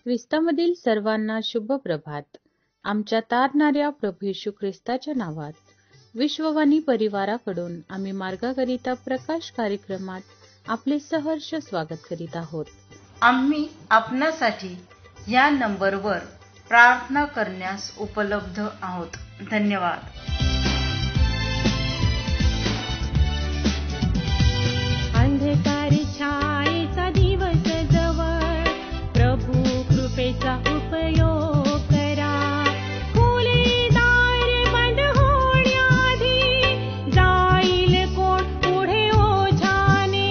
ख्रिस्तामधील सर्वांना शुभ प्रभात. आमच्या तारणाऱ्या प्रभू येशू ख्रिस्ताच्या नावात विश्ववाणी परिवाराकडून आम्ही मार्गाकरिता प्रकाश कार्यक्रमात आपले सहर्ष स्वागत करीत आहोत. आम्ही आपणासाठी या नंबरवर प्रार्थना करण्यास उपलब्ध आहोत. धन्यवाद. अंधकारी छायेचा दिवस जवळ, प्रभू कृपेचा उपयोग करा. खुले दार बंद होण्याआधी जाईल कोण पुढे ओझाने.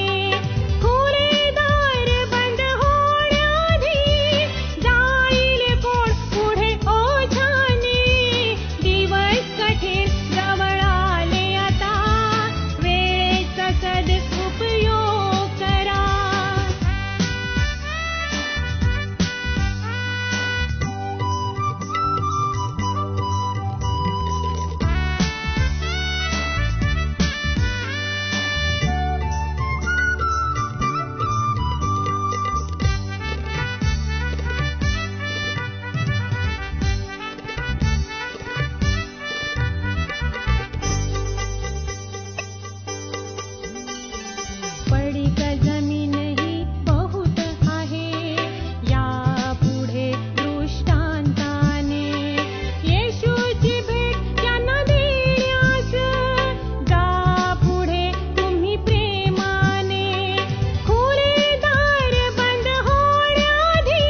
खुले दार बंद होण्याआधी जाईल कोण पुढे ओझाने. दिवस कठीण जवळ आले आता, वेळेचा सदुपयोग करा. पडीक जमीनही बहुत आहे, या पुढे दृष्टांताने. येशूची भेट त्यांना देण्यास जा पुढे तुम्ही प्रेमाने. खुले दार बंद होण्याआधी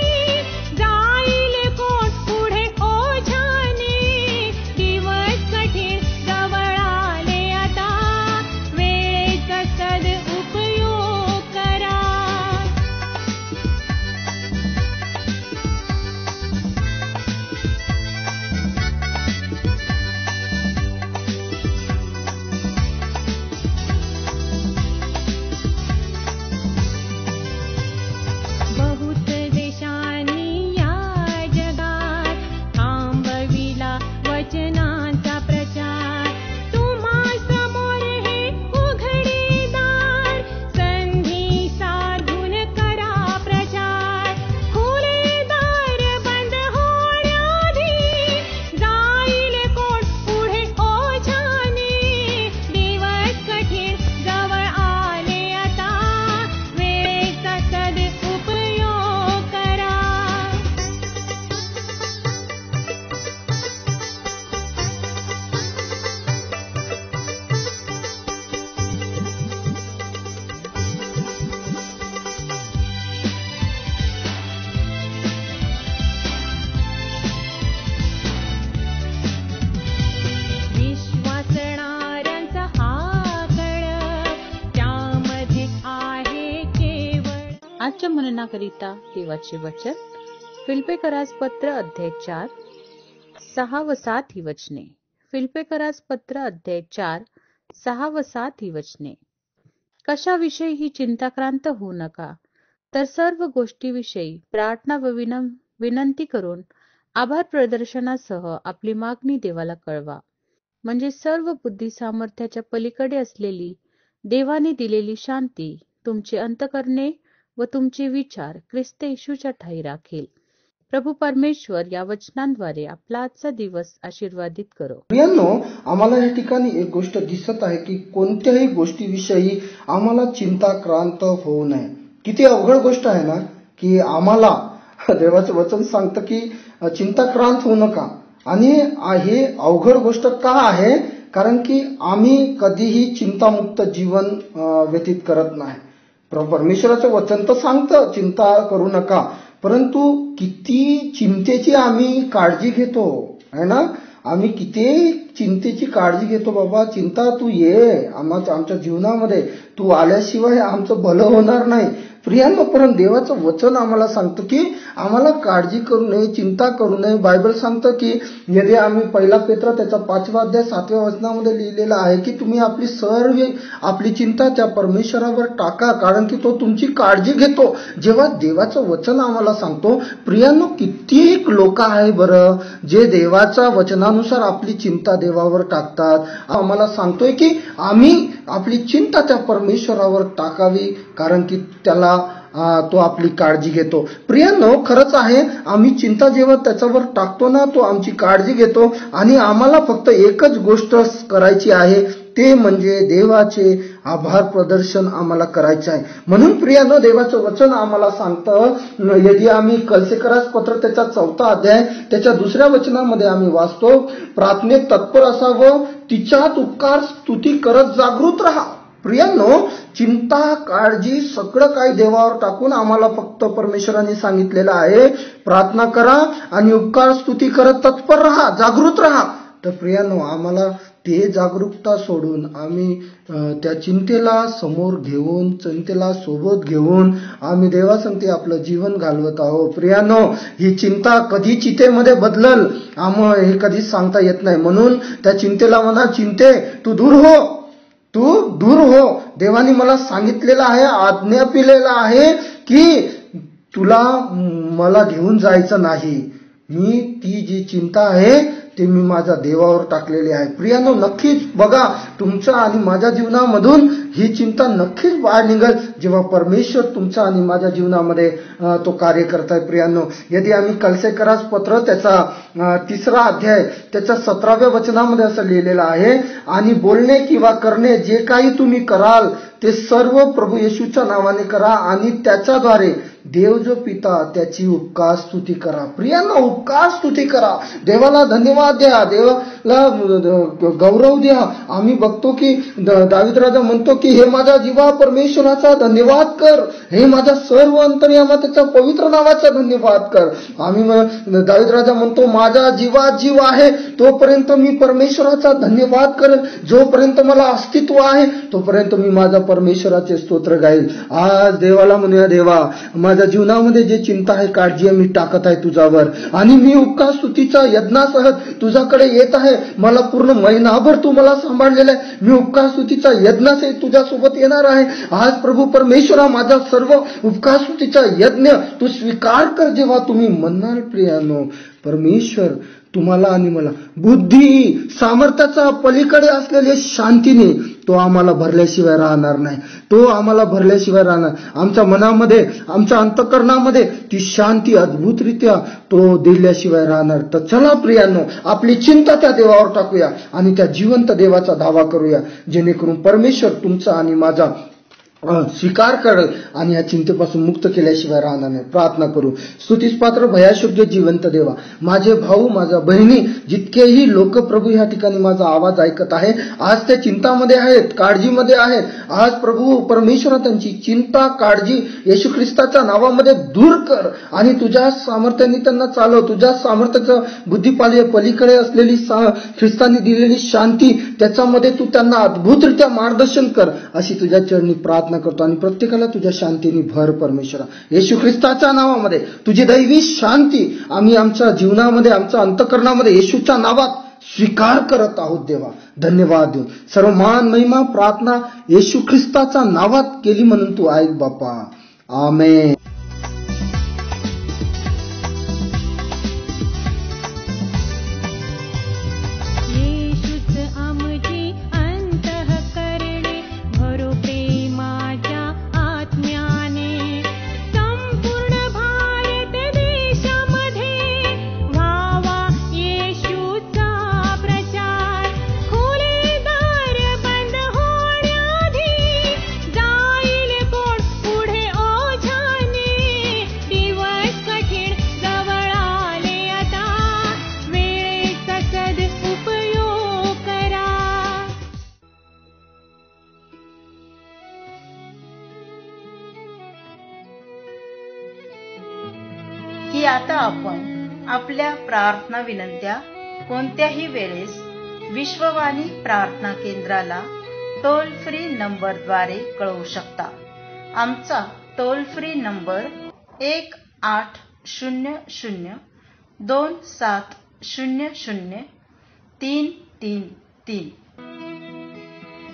जाईल कोण पुढे ओझाने. दिवस कठीण जवळ आले आता, वेळेचा सदुपयोग करा. बहुत देशांनी या जगात थांबविला वचनांचा प्रचार. तुम्हा समोर हे उघडे दार, संधी साधून करा प्रचार. खुले दार बंद होण्याआधी जाईल कोण पुढे ओझाने. दिवस कठीण जवळ आले आता, वेळेचा सदुपयोग करा. विश्वासणाऱ्यांचा हा कळप, त्यामध्ये आहे केवळ. आजच्या मननाकरिता देवाचे वचन फिलिप्पियरास पत्र अध्याय 4, 6 व 7 ही वचने. फिलिप्पियरास पत्र अध्याय 4, 6 व 7 ही वचने. कशाविषयीही चिंताक्रांत होऊ नका, तर सर्व गोष्टीविषयी प्रार्थना व विनंती करून आभार प्रदर्शनासह आपली मागणी देवाला कळवा. म्हणजे सर्व बुद्धी सामर्थ्याच्या पलीकडे असलेली देवाने दिलेली शांती तुमची अंतःकरणे व तुमचे विचार ख्रिस्त येशूच्या ठायी राखेल. प्रभू परमेश्वर या वचनांद्वारे आपला आजचा दिवस आशीर्वादित करो. प्रियांनो, आम्हाला या ठिकाणी एक गोष्ट दिसत आहे की कोणत्याही गोष्टीविषयी आम्हाला चिंताक्रांत होऊ नये. किती अवघड गोष्ट आहे ना, की आम्हाला देवाचं वचन सांगतं की चिंताक्रांत होऊ नका. आणि हे अवघड गोष्ट का आहे? कारण की आम्ही कधीही चिंतामुक्त जीवन व्यतीत करत नाही. परमेश्वराचं वचन तर सांगतं चिंता करू नका, परंतु किती चिंतेची आम्ही काळजी घेतो आहे ना. आम्ही किती चिंतेची काळजी घेतो. बाबा चिंता तू ये आमच्या जीवनामध्ये, तू आल्याशिवाय आमचं भलं होणार नाही. प्रियांनो, परंतु देवाचं वचन आम्हाला सांगतं की आम्हाला काळजी करू नये, चिंता करू नये. बायबल सांगतं की यदि आम्ही 1 पेत्र त्याचा 5 अध्याय 7 वचनामध्ये लिहिलेलं आहे की तुम्ही आपली चिंता त्या परमेश्वरावर टाका, कारण की तो तुमची काळजी घेतो. जेव्हा देवाचं वचन आम्हाला सांगतो, प्रियांनो, कित्येक लोक आहे बरं जे देवाच्या वचनानुसार आपली चिंता देवावर टाकतात. आम्हाला सांगतोय की आम्ही आपली चिंता त्या परमेश्वरावर टाकावी, कारण की त्याला तो आपली काळजी घेतो. प्रियांनो, खरंच आहे, आम्ही चिंता जेव्हा त्याच्यावर टाकतो ना, तो आमची काळजी घेतो आणि आम्हाला फक्त एकच गोष्ट करायची आहे, ते म्हणजे देवाचे आभार प्रदर्शन आम्हाला करायचे आहे. म्हणून प्रियांनो, देवाचं वचन आम्हाला सांगतं, यदि आम्ही कलसेकरास पत्र त्याचा 4 अध्याय त्याच्या 2 वचनामध्ये आम्ही वाचतो, प्रार्थनेत तत्पर असावं, तिच्यात उपकार स्तुती करत जागृत राहा. प्रियांनो, चिंता काळजी सगळं काही देवावर टाकून आम्हाला फक्त परमेश्वराने सांगितलेलं आहे, प्रार्थना करा आणि उपकार स्तुती करत तत्पर राहा, जागृत राहा. तर प्रियांनो, आम्हाला ते जागरूकता सोडून आम्ही त्या चिंतेला समोर घेऊन, चिंतेला सोबत घेऊन आम्ही देवासंगती आपलं जीवन घालवत आहोत. प्रियांनो, ही चिंता कधी चितेमध्ये बदलल हे कधीच सांगता येत नाही. म्हणून त्या चिंतेला म्हणा, चिंते तू दूर हो, तू दूर हो. देवाने मला सांगितलेलं आहे, आज्ञा पिलेला आहे की तुला मला घेऊन जायचं नाही. मी ती जी चिंता आहे ते मी माझ्या देवावर टाकलेली आहे. प्रियांनो, नक्कीच बघा, तुमच्या आणि माझ्या जीवनामधून ही चिंता नक्कीच बाहेर निघेल जेव्हा परमेश्वर तुमच्या आणि माझ्या जीवनामध्ये तो कार्य करताय. प्रियांनो, यदि आम्ही कलसेकरास पत्र त्याचा 3 अध्याय त्याच्या 17व्या वचनामध्ये असं लिहिलेलं आहे, आणि बोलणे किंवा करणे जे काही तुम्ही कराल ते सर्व प्रभू येशूच्या नावाने करा आणि त्याच्याद्वारे देव जो पिता त्याची उपकार स्तुती करा. प्रियांनो, उपकार स्तुती करा, देवाला धन्यवाद द्या, देवाला गौरव द्या. आम्ही बघतो की दावीद राजा म्हणतो की हे माझ्या जीवा परमेश्वराचा धन्यवाद कर, हे माझ्या सर्व अंतर्यामा त्याच्या पवित्र नावाचा धन्यवाद कर. दावीद राजा म्हणतो, माझा जीवा जीव आहे तोपर्यंत मी परमेश्वराचा धन्यवाद करेन, जोपर्यंत मला अस्तित्व आहे तोपर्यंत मी माझ्या परमेश्वराचे स्तोत्र गाईल. आज देवाला म्हणूया, देवा, माझ्या जीवनामध्ये जे चिंता आहे, काळजी आहे, मी टाकत आहे तुझ्यावर आणि मी उपकार स्तुतीच्या यज्ञासह तुझ्याकडे येत आहे. मला पूर्ण महिनाभर तू मला सांभाळलेलं आहे. मी उपकार स्तुतीचा यज्ञासह तुझ्यासोबत येणार आहे. आज प्रभू परमेश्वरा, माझा सर्व उपकार स्तुतीचा यज्ञ तू स्वीकार कर. जेव्हा तुम्ही म्हणणार प्रियांनो, परमेश्वर तुम्हाला आणि मला बुद्धी सामर्थ्याचा पलीकडे असलेल्या शांतीने तो आम्हाला भरल्याशिवाय राहणार नाही. तो आम्हाला भरल्याशिवाय राहणार. आमच्या मनामध्ये, आमच्या अंतःकरणामध्ये ती शांती अद्भुतरित्या तो दिल्याशिवाय राहणार. तर चला प्रियांनो, आपली चिंता त्या देवावर टाकूया आणि त्या जिवंत देवाचा धावा करूया, जेणेकरून परमेश्वर तुमचा आणि माझा स्वीकार करेल आणि या चिंतेपासून मुक्त केल्याशिवाय राहणार नाही. प्रार्थना करू. स्तुतीस पात्र भयाशोग्य जिवंत देवा, माझे भाऊ, माझ्या बहिणी, जितकेही लोक प्रभू या ठिकाणी माझा आवाज ऐकत आहे, आज त्या चिंतामध्ये आहेत, काळजीमध्ये आहेत. आज प्रभू परमेश्वरा, त्यांची चिंता काळजी येशू ख्रिस्ताच्या नावामध्ये दूर कर आणि तुझ्या सामर्थ्याने त्यांना चालव. तुझ्या सामर्थ्याचं बुद्धिपाली पलीकडे असलेली ख्रिस्तांनी दिलेली शांती, त्याच्यामध्ये तू त्यांना अद्भुतरित्या मार्गदर्शन कर, अशी तुझ्या चरणी प्रार्थना करतो. आणि प्रत्येकाला तुझ्या शांतीने भर परमेश्वरा. येशू ख्रिस्ताच्या नावामध्ये तुझी दैवी शांती आम्ही आमच्या जीवनामध्ये, आमच्या अंतःकरणामध्ये येशूच्या नावात स्वीकार करत आहोत. देवा, धन्यवाद देऊ. सर्व मान महिमा प्रार्थना येशू ख्रिस्ताच्या नावात केली म्हणून तू ऐक बापा. आमेन. की आता आपण आपल्या प्रार्थना विनंत्या कोणत्याही वेळेस विश्ववाणी प्रार्थना केंद्राला टोल फ्री नंबरद्वारे कळवू शकता. आमचा टोल फ्री नंबर 1800-2700-333.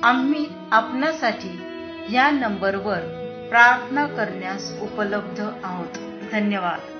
आम्ही आपणासाठी या नंबरवर प्रार्थना करण्यास उपलब्ध आहोत. धन्यवाद.